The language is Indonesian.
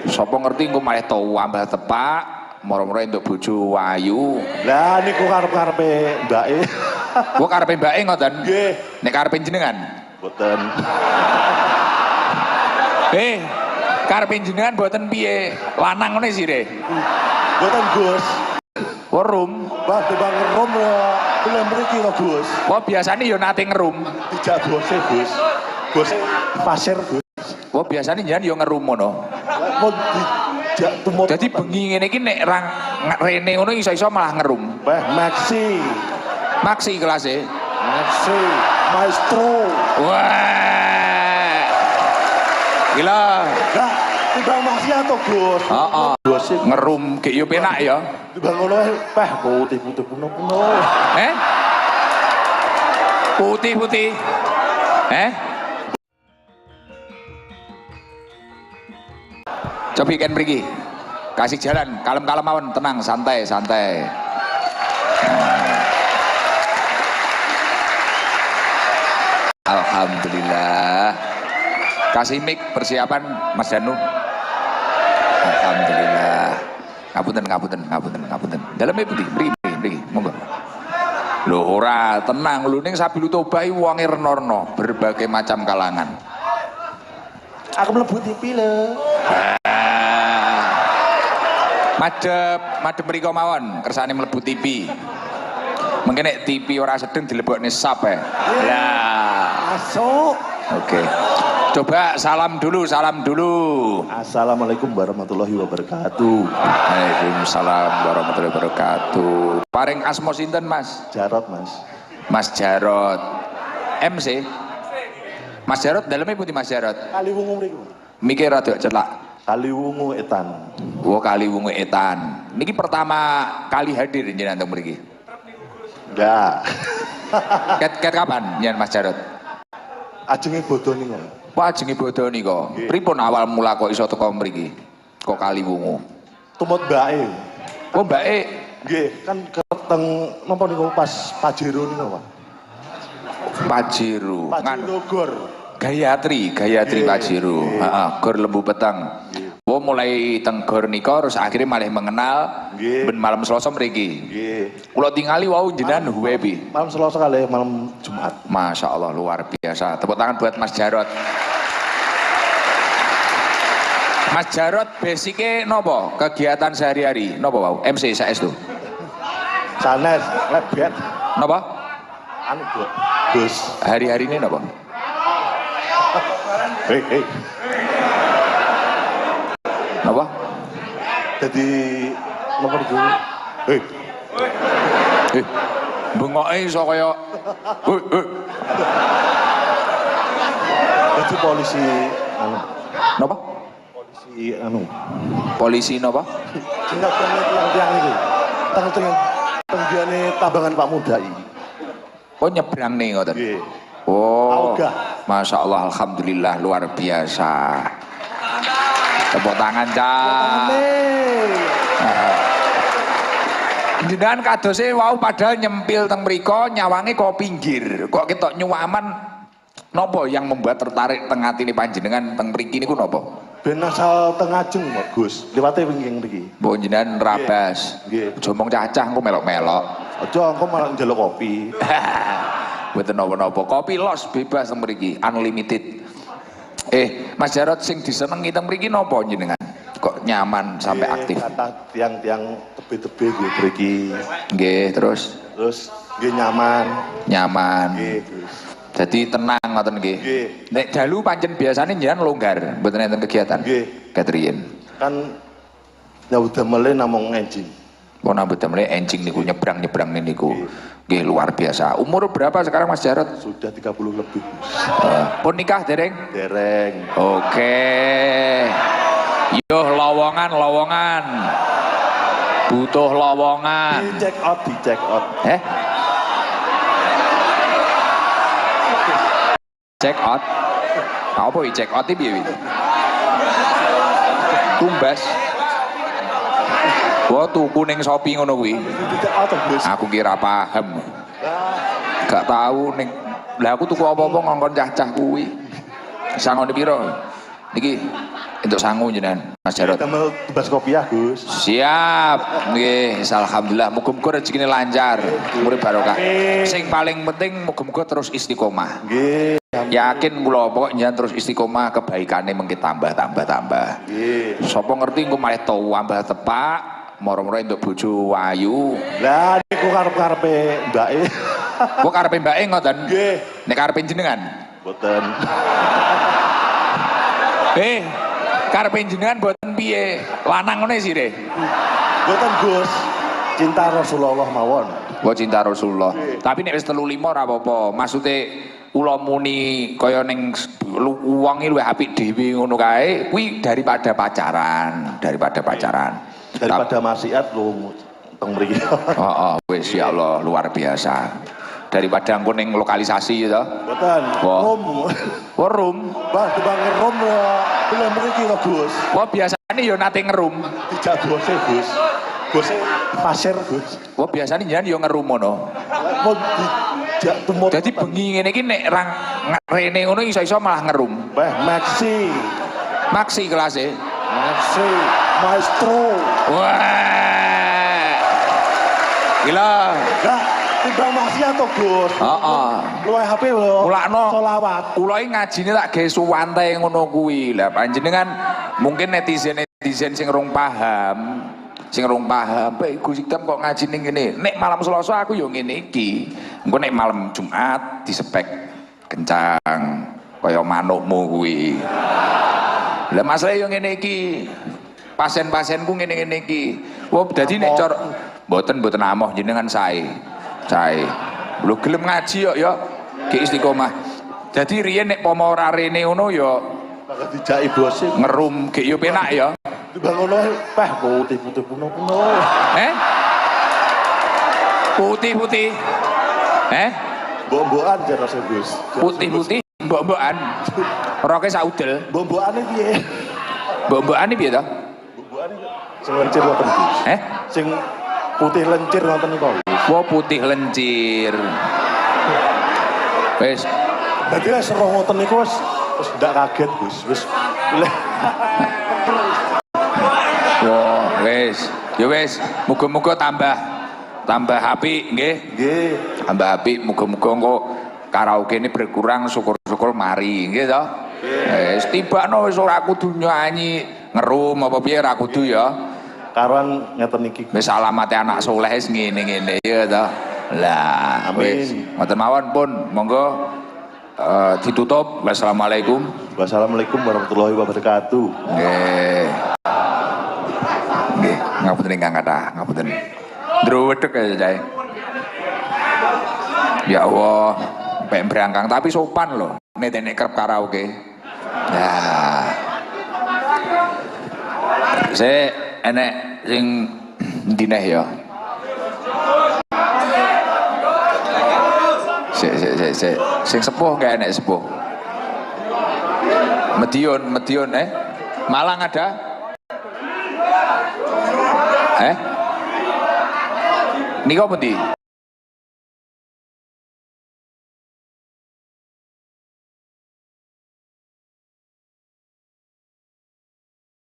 Sapa ngerti engko malah tuwa ambal tepak, moro-moro entuk bojo ayu. Lah niku karep-karepe mbake. Kok karepe mbake ngoten? Nggih. Nek karepe jenengan? Mboten. Karepe jenengan mboten piye? Lanang ngene sire. Mboten Gus. Werum. Bah timbang ngerum belum mriki kok Gus. Wah biasane ya nate ngerum. Dijak bose Gus. Bose pasir Gus. Wah biasane jenengan ya ngerum ngono. Mau dijak tumut. Dadi bengi ngene iki nek rene ngono iso-iso malah ngerum. Maxi. Maxi kelasé. Maxi. Maestro. Wah. Gila. Lah timbang Maxi atau Gus. Heeh. Ngerum gek yo penak ya. Timbang ngono peh putih-putih puno-puno. Putih-putih. Coba ikan pergi. Kasih jalan, kalem-kalem mawon, tenang, santai. Alhamdulillah. Kasih mic persiapan Mas Danu. Alhamdulillah. Ngapunten. Dalamnya beri, monggo. Lho ora, tenang lho ning Sabilu Toba iki wonge rena-rena, berbagai macam kalangan. Aku mlebu TV lho. Madep mriko mawon, kersane mlebu TV. Mungkin nek TV ora sedeng dilebokne sap ya. Lah, Masuk. Oke. Coba salam dulu. Assalamualaikum warahmatullahi wabarakatuh. Waalaikumsalam warahmatullahi wabarakatuh. Paring asma sinten, Mas? Jarot, Mas. Mas Jarot. MC. Mas Jarot dalamnya putih Mas Jarot. Kaliwungu mriku. Mikir rada celak. Kaliwungu etan. Oh, Kaliwungu etan. Niki pertama kali hadir jenengan teng mriki. Enggak. Ket kapan jenengan Mas Jarot? Ajenge bodoni kok. Wah, ajenge bodoni kok. Pripun awal mula kok iso teko mriki? Kok Kaliwungu? Tumut mbake. Oh, mbake. Nggih, kan keteng napa niku pas Pajero niku, Pak. Pajero. Pajero Gor. Gayatri Pajero. Heeh, Gor Lembu Peteng. Oh, mulai teng Gor nika terus akhirnya malah mengenal ben malam Selasa mriki. Nggih. Kula tingali wau jenengan Huwebi. Malam Selasa kali malam Jumat. Masya Allah luar biasa. Tepuk tangan buat Mas Jarot. Mas Jarot basicnya nopo? Kegiatan sehari-hari nopo wau? MC saestu. Sanes, lebet. Nopo? Anu Gus. Hari-hari ini nopo? Hei. Nopo? Jadi nomor gue. Hei. Bengoke iso kaya Jadi polisi anu. Napa? Polisi anu. Polisi napa? Tindak tiang itu. Tenggiane tambangan Pak Mudai. Oh nyebrang nih ngoten. Nggih. Oh. Augah. Masya Allah, alhamdulillah luar biasa. Tepuk tangan Cak. Jenengan kadose wau padahal nyempil teng mriko nyawange kok pinggir. Kok ketok nyuwaman napa yang membuat tertarik teng atine panjenengan teng mriki niku napa? Ben asal Tengajeng Pak Gus. Liwate wingking mriki. Mbok jenengan rabas. Nggih. Aja omong cacah engko melok-melok. Aja engko malah njaluk kopi. Mboten napa-napa. Kopi los bebas teng mriki, unlimited. Mas Jarot sing disenengi teng mriki napa jenengan? Kok nyaman sampai aktif? Kata tiang-tiang tebe-tebe nggih mriki. Nggih, terus Nggih nyaman. Nggih, Gus. Jadi tenang ngoten nggih. Nggih. Nek dalu pancen biasane jenengan longgar, mboten enten kegiatan. Nggih. Katriyen. Kan nyambut damel namung enjing. Mau nambah damel enjing niku nyebrang niku. Nggih luar biasa. Umur berapa sekarang Mas Jarot? Sudah 30 lebih. Pun nikah dereng? Dereng. Oke. Yo lowongan. Butuh lowongan. Di check out. Check out. Apa iki check out iki piye? Tumbas. Wah tuku ning Shopee ngono kuwi. Di check out Gus. Aku kira paham. Gak tahu ning. Lah aku tuku apa-apa ngongkon cah-cah kuwi. Sangone piro? Niki Untuk sangu jenengan Mas Jarot. Damel tugas kopiah Gus. Siap. Nggih, alhamdulillah muga-muga rezekine lancar, umure barokah. Sing paling penting muga-muga terus istiqomah. Nggih. Yakin kula pokok jenengan terus istiqomah, kebaikane mengki tambah. Nggih. Sapa ngerti engko malah tambah tepak, moro-moro entuk bojo ayu. Lah niku karep-karepe mbake. Kok karepe mbake ngoten? Nggih. Nek karepe jenengan? Mboten. Karepe jenengan mboten piye? Lanang ngene sire. Mboten Gus. Cinta Rasulullah mawon. Wa cinta Rasulullah. Tapi nek wis 35 ora apa-apa. Maksude kula muni kaya ning wong iki luwih apik dhewe ngono kae, kuwi daripada pacaran. Daripada maksiat lho teng mriki. Heeh, wis ya Allah luar biasa. Daripada engko ning lokalisasi to. Mboten. Rom. Rum. Bah tibang rom belum mriki lho Gus. Wah biasane ya nate ngerum. Dijak bose Gus. Bose pasir Gus. Wah biasane jenengan ya ngerum ngono. Mau dijak tumut. Jadi bengi ngene iki nek rene ngono iso-iso malah ngerum. Maksi kelasnya. Maxi maestro. Wah. Gila. Lah, timbang maksiat to, Gus. Heeh. Luwe HP lho. Mulakno. Selawat. Kula iki ngajine tak gawe suwante ngono kuwi. Lah panjenengan mungkin netizen sing rung paham. Gus Hikam kok ngaji ning ngene. Nek malam Selasa aku yo ngene iki. Engko nek malam Jumat disepek kencang kaya manukmu kuwi. Lah masalah yo ngene iki. Pasien-pasienku ngene-ngene iki. Wah, dadi nek cor mboten amoh jenengan sae. Lho gelem ngaji yo ya ki istiqomah. Dadi riyen nek pomo ora rene ngono yo bakal dijaki bose ngerum ki yo penak ya. Timbang ngono peh putih-putih puno-puno. Putih-putih. Mbok-mbokan jar Mas Gus. Putih-putih mbok-mbokan. Roke saudel. Mbok-mbokane piye? Mbok-mbokane piye to? Mbok-mbokane sing lencir ngoten Gus. Sing putih lencir ngoten niku. Wah putih lencir. Wis. Dadi wis roh ngoten niku wis ndak kaget Gus. Wis Wah, wis. Ya wis, muga-muga tambah apik nggih. Nggih. Tambah apik, muga-muga engko karaoke ini berkurang, syukur-syukur mari nggih to. Wis tibakno wis ora kudu nyanyi ngerum apa piye ora kudu ya. Karuan ngeten iki. Wis alamate anak soleh wis ngene-ngene ya to. Lah, wis. Ngoten mawon pun, monggo ditutup. Wassalamualaikum. Wassalamualaikum warahmatullahi wabarakatuh. Nggih. Nggih, ngapunten ingkang kathah, ngapunten. Drowedeg ya Cai. Ya Allah, pek berangkang tapi sopan loh. Nek kerep karaoke. Nah. Saya enek sing dineh ya. Sing sepuh enggak enek sepuh. Medion Malang ada? Niko pundi?